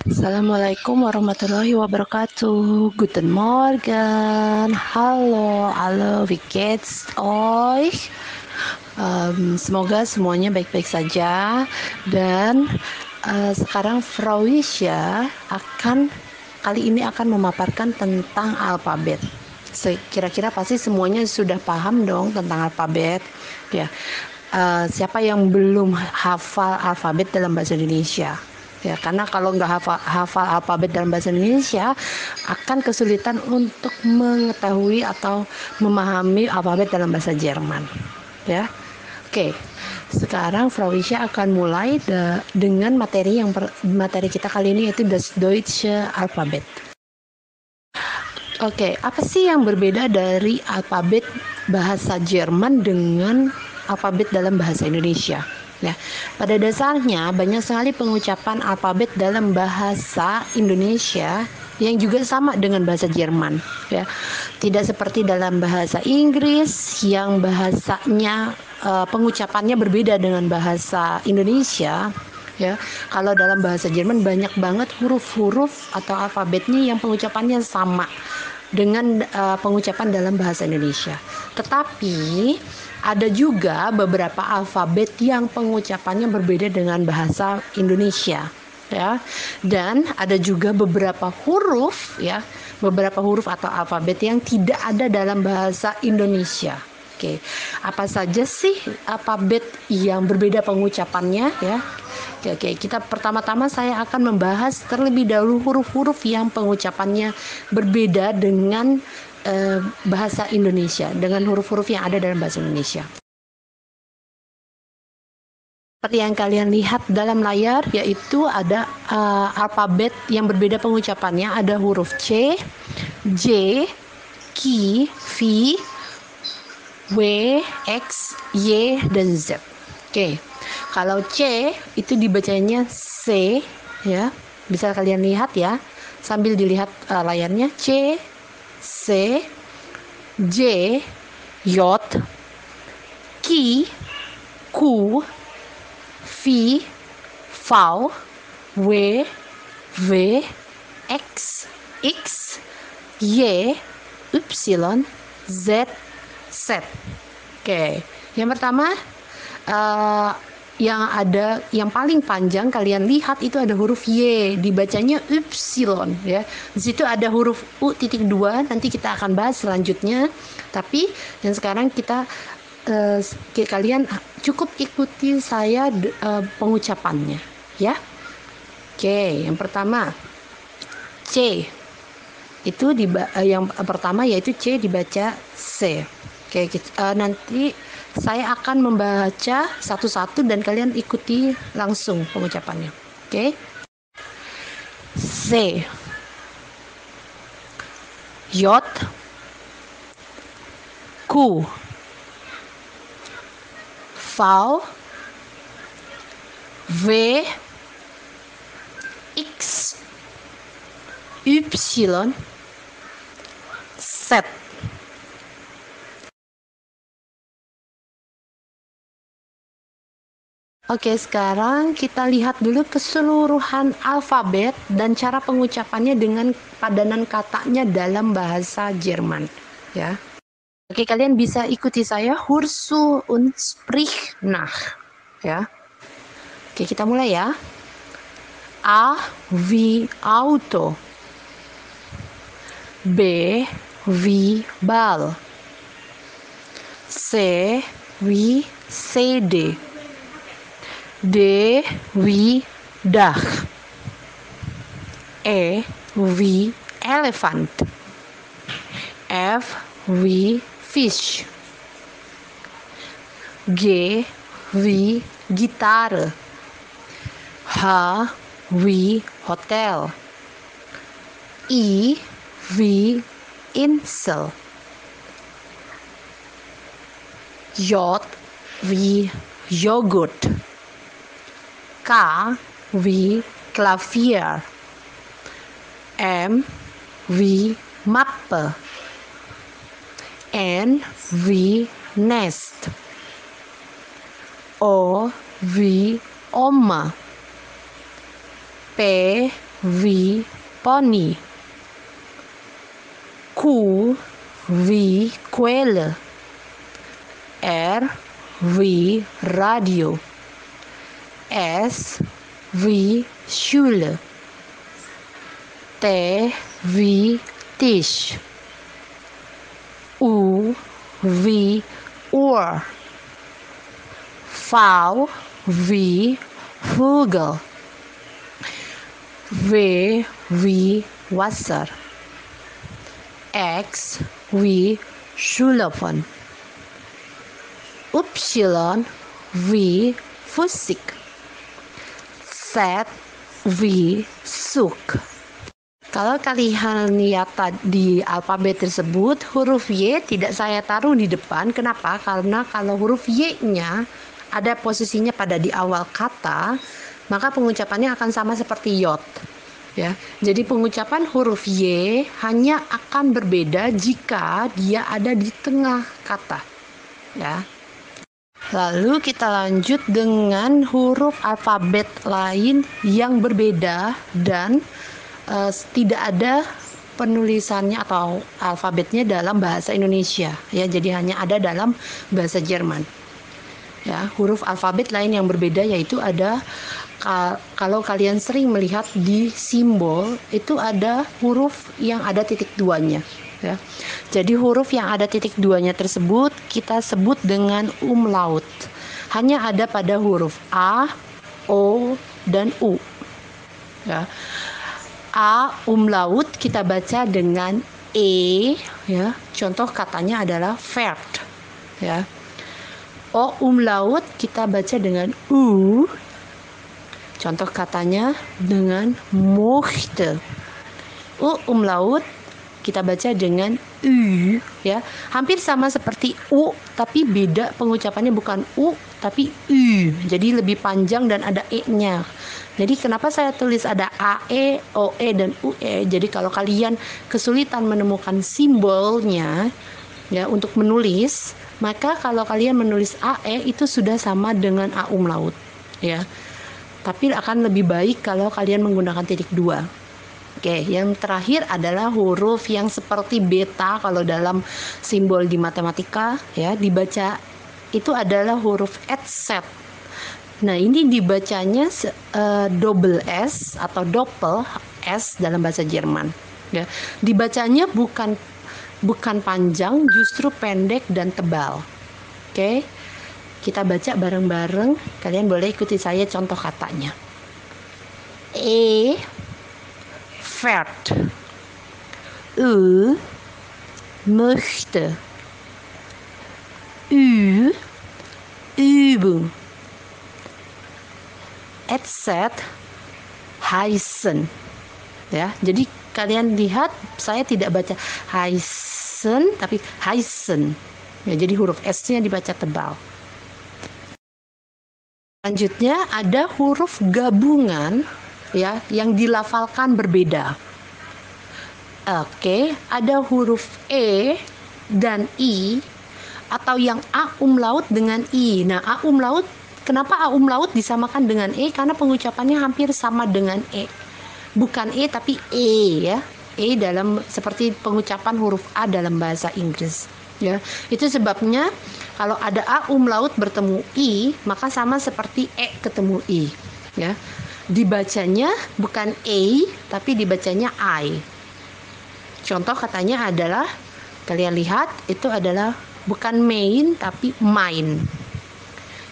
Assalamualaikum warahmatullahi wabarakatuh. Guten Morgen. Halo, wie geht's euch? Semoga semuanya baik-baik saja. Dan sekarang Frau Wisya kali ini akan memaparkan tentang alfabet. Kira-kira pasti semuanya sudah paham dong tentang alfabet. Ya, siapa yang belum hafal alfabet dalam bahasa Indonesia? Ya, karena kalau nggak hafal alfabet dalam bahasa Indonesia akan kesulitan untuk mengetahui atau memahami alfabet dalam bahasa Jerman. Ya, oke. Sekarang Frau Wisya akan mulai dengan materi kita kali ini, yaitu das Deutsche Alphabet. Oke, apa sih yang berbeda dari alfabet bahasa Jerman dengan alfabet dalam bahasa Indonesia? Ya, pada dasarnya banyak sekali pengucapan alfabet dalam bahasa Indonesia yang juga sama dengan bahasa Jerman. Ya, tidak seperti dalam bahasa Inggris yang bahasanya pengucapannya berbeda dengan bahasa Indonesia. Ya, kalau dalam bahasa Jerman banyak banget huruf-huruf atau alfabetnya yang pengucapannya sama dengan pengucapan dalam bahasa Indonesia. Tetapi ada juga beberapa alfabet yang pengucapannya berbeda dengan bahasa Indonesia, ya. Dan ada juga beberapa huruf, ya, beberapa huruf atau alfabet yang tidak ada dalam bahasa Indonesia. Oke, apa saja sih alfabet yang berbeda pengucapannya, ya? Oke, kita pertama-tama saya akan membahas terlebih dahulu huruf-huruf yang pengucapannya berbeda dengan bahasa Indonesia, dengan huruf-huruf yang ada dalam bahasa Indonesia. Seperti yang kalian lihat dalam layar, yaitu ada alfabet yang berbeda pengucapannya. Ada huruf C, J, Q, V, W, X, Y, dan Z. Oke, kalau C itu dibacanya C, ya. Bisa kalian lihat ya, sambil dilihat layarnya. C, C, J, J, Q, Q, V, V, W, W, X, X, Y, Y, Z, Z. Oke, yang pertama yang paling panjang kalian lihat itu ada huruf Y, dibacanya Y, ya. Di situ ada huruf U.2, nanti kita akan bahas selanjutnya. Tapi yang sekarang kalian cukup ikuti saya pengucapannya, ya. Oke, yang pertama C. Yang pertama yaitu C dibaca C. Oke, nanti saya akan membaca satu-satu dan kalian ikuti langsung pengucapannya. Oke. C, J, Q, V, W, X, Y, Z. Oke, sekarang kita lihat dulu keseluruhan alfabet dan cara pengucapannya dengan padanan katanya dalam bahasa Jerman, ya. Oke, kalian bisa ikuti saya, Hörst und sprich nach, ya. Oke, kita mulai ya. A wie Auto, B wie Ball, C wie CD, D wie Dach, E wie Elephant, F wie Fish, G wie Gitarre, H wie Hotel, I wie Insel, J wie Joghurt, K wie Klavier, M wie Mappe, N wie Nest, O wie Oma, P V pony. Q V quail. R V radio. S V schule. T V tisch. U V oor. V V vogel. W V Wasser. X V Schulhofen. Y V Physik. Z V Zug. Kalau kalian lihat di alfabet tersebut, huruf Y tidak saya taruh di depan. Kenapa? Karena kalau huruf Y-nya ada posisinya pada di awal kata, maka pengucapannya akan sama seperti yot. Ya, jadi pengucapan huruf Y hanya akan berbeda jika dia ada di tengah kata. Ya. Lalu kita lanjut dengan huruf alfabet lain yang berbeda dan tidak ada penulisannya atau alfabetnya dalam bahasa Indonesia. Ya, jadi hanya ada dalam bahasa Jerman. Ya, huruf alfabet lain yang berbeda yaitu ada kalau kalian sering melihat di simbol itu ada huruf yang ada titik duanya. Ya. Jadi huruf yang ada titik duanya tersebut kita sebut dengan umlaut. Hanya ada pada huruf A, O, dan U. Ya. A umlaut kita baca dengan E, ya. Contoh katanya adalah Pferd, ya. O umlaut kita baca dengan U. Contoh katanya dengan möchte. U umlaut kita baca dengan U, ya. Hampir sama seperti U, tapi beda pengucapannya, bukan U tapi U. Jadi lebih panjang dan ada E-nya. Jadi kenapa saya tulis ada AE, OE, dan UE? Jadi kalau kalian kesulitan menemukan simbolnya ya untuk menulis, maka kalau kalian menulis AE itu sudah sama dengan A umlaut ya. Tapi akan lebih baik kalau kalian menggunakan titik dua. Oke, yang terakhir adalah huruf yang seperti beta kalau dalam simbol di matematika ya, dibaca itu adalah huruf etset. Nah, ini dibacanya double S atau doppel S dalam bahasa Jerman. Ya, dibacanya bukan panjang, justru pendek dan tebal. Oke, kita baca bareng-bareng. Kalian boleh ikuti saya contoh katanya. E, Pferd. U, möchte. Ü, Übung. Etset heißen, ya. Jadi kalian lihat saya tidak baca heißen tapi heißen, ya. Jadi huruf S-nya dibaca tebal. Selanjutnya ada huruf gabungan ya yang dilafalkan berbeda. Oke, ada huruf E dan I atau yang A umlaut dengan I. Nah, A umlaut, kenapa A umlaut disamakan dengan E? Karena pengucapannya hampir sama dengan E. Bukan E tapi E ya. E dalam seperti pengucapan huruf A dalam bahasa Inggris. Ya, itu sebabnya kalau ada A umlaut bertemu I, maka sama seperti E ketemu I. Ya, dibacanya bukan E tapi dibacanya I. Contoh katanya adalah, kalian lihat itu adalah bukan main tapi mine.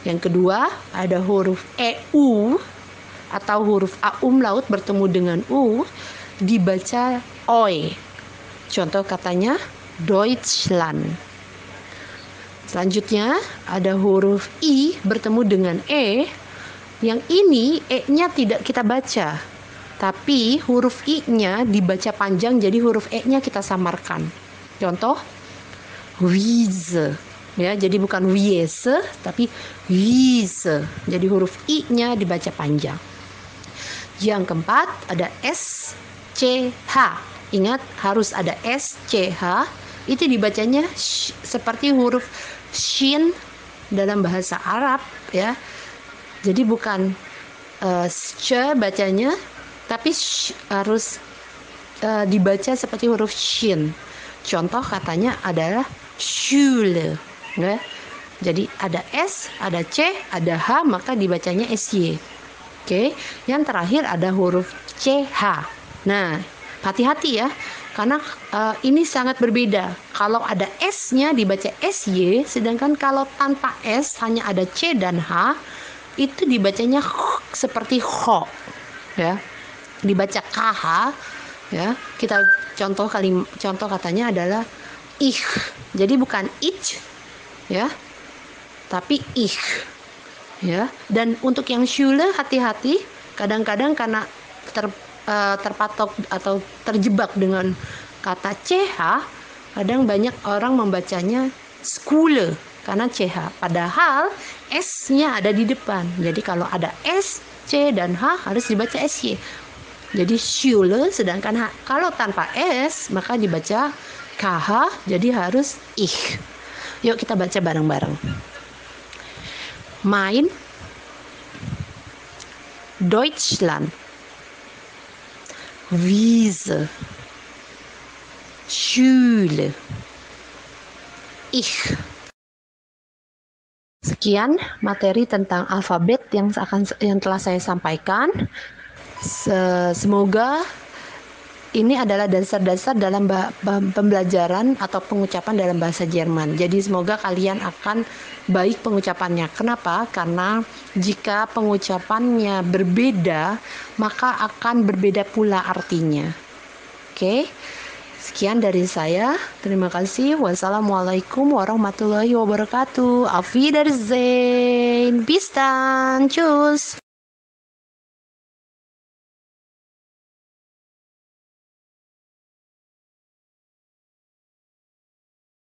Yang kedua ada huruf EU atau huruf A umlaut bertemu dengan U, dibaca OI. Contoh katanya Deutschland. Selanjutnya ada huruf I bertemu dengan E. Yang ini E-nya tidak kita baca, tapi huruf I-nya dibaca panjang, jadi huruf E-nya kita samarkan. Contoh Wiese. Ya, jadi bukan Wiese tapi Wiese. Jadi huruf I-nya dibaca panjang. Yang keempat ada SCH. Ingat harus ada SCH. Itu dibacanya seperti huruf shin dalam bahasa Arab ya. Jadi bukan sce bacanya, tapi harus dibaca seperti huruf shin. Contoh katanya adalah Schule, ya. Jadi ada S, ada C, ada H, maka dibacanya SY. Oke, yang terakhir ada huruf CH. Nah, hati-hati ya, karena ini sangat berbeda. Kalau ada S-nya dibaca SY, sedangkan kalau tanpa S hanya ada C dan H, itu dibacanya seperti ho, ya. Dibaca KH, ya. Kita contoh katanya adalah ich. Jadi bukan ich, ya, tapi ich, ya. Dan untuk yang Schule hati-hati, kadang-kadang karena terpatok atau terjebak dengan kata CH, kadang banyak orang membacanya Schule karena CH, padahal S-nya ada di depan. Jadi kalau ada S, C, dan H harus dibaca SY. Jadi Schule, sedangkan kalau tanpa S maka dibaca KH, jadi harus ich. Yuk kita baca bareng-bareng. Mein Deutschland, Wiese, Schule, ich. Sekian materi tentang alfabet yang telah saya sampaikan. Semoga ini adalah dasar-dasar dalam pembelajaran atau pengucapan dalam bahasa Jerman. Jadi semoga kalian akan baik pengucapannya. Kenapa? Karena jika pengucapannya berbeda, maka akan berbeda pula artinya. Oke? Sekian dari saya. Terima kasih. Wassalamualaikum warahmatullahi wabarakatuh. Auf Wiedersehen. Bis dann. Tschüss.